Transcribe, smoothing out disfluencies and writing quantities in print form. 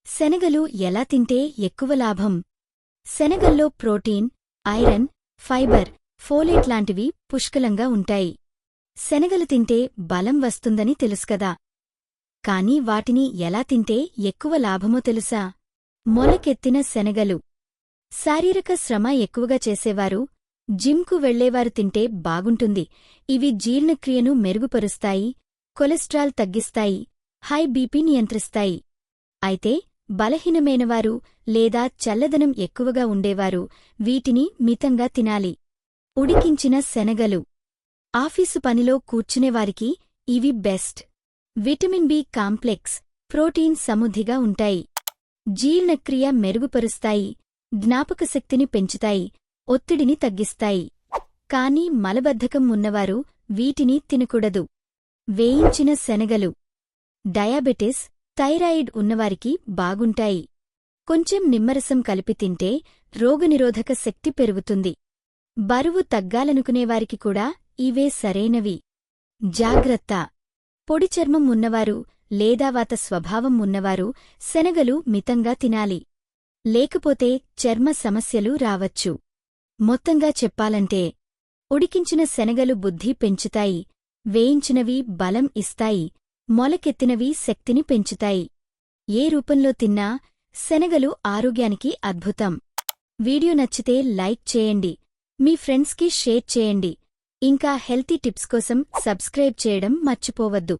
శనగలు ఎలా తింటే ఎక్కువ లాభం? శనగల్లో ప్రోటీన్, ఐరన్, ఫైబర్, ఫోలేట్ లాంటివి పుష్కలంగా ఉంటాయి. శనగలు తింటే బలం వస్తుందని తెలుసుకదా. కాని వాటిని ఎలా తింటే ఎక్కువ లాభమో తెలుసా? మొలకెత్తిన శనగలు. శారీరక శ్రమ ఎక్కువగా చేసేవారు, జిమ్కు వెళ్లేవారు తింటే బాగుంటుంది. ఇవి జీర్ణక్రియను మెరుగుపరుస్తాయి, కొలెస్ట్రాల్ తగ్గిస్తాయి, హై బీపీ నియంత్రిస్తాయి. అయితే బలహీనమైనవారు లేదా చల్లదనం ఎక్కువగా ఉండేవారు వీటిని మితంగా తినాలి. ఉడికించిన శనగలు. ఆఫీసు పనిలో కూర్చునేవారికి ఇవి best. Vitamin B complex, protein సమృద్ధిగా ఉంటాయి. జీర్ణక్రియ మెరుగుపరుస్తాయి, జ్ఞాపకశక్తిని పెంచుతాయి, ఒత్తిడిని తగ్గిస్తాయి. కాని మలబద్ధకం ఉన్నవారు వీటిని తినకూడదు. వేయించిన శనగలు. డయాబెటిస్, థైరాయిడ్ ఉన్నవారికి బాగుంటాయి. కొంచెం నిమ్మరసం కలిపి తింటే రోగనిరోధక శక్తి పెరుగుతుంది. బరువు తగ్గాలనుకునేవారికి కూడా ఇవే సరైనవి. జాగ్రత్త. పొడి చర్మం ఉన్నవారు లేదా వాత స్వభావం ఉన్నవారు శనగలు మితంగా తినాలి. లేకపోతే చర్మ సమస్యలు రావచ్చు. మొత్తంగా చెప్పాలంటే ఉడికించిన శనగలు బుద్ధి పెంచుతాయి, వేయించినవి బలం ఇస్తాయి, మొలకెత్తినవి శక్తిని పెంచుతాయి. ఏ రూపంలో తిన్నా శనగలు ఆరోగ్యానికి అద్భుతం. వీడియో నచ్చితే లైక్ చేయండి, మీ ఫ్రెండ్స్కి షేర్ చేయండి. ఇంకా హెల్తీ టిప్స్ కోసం సబ్స్క్రైబ్ చేయడం మర్చిపోవద్దు.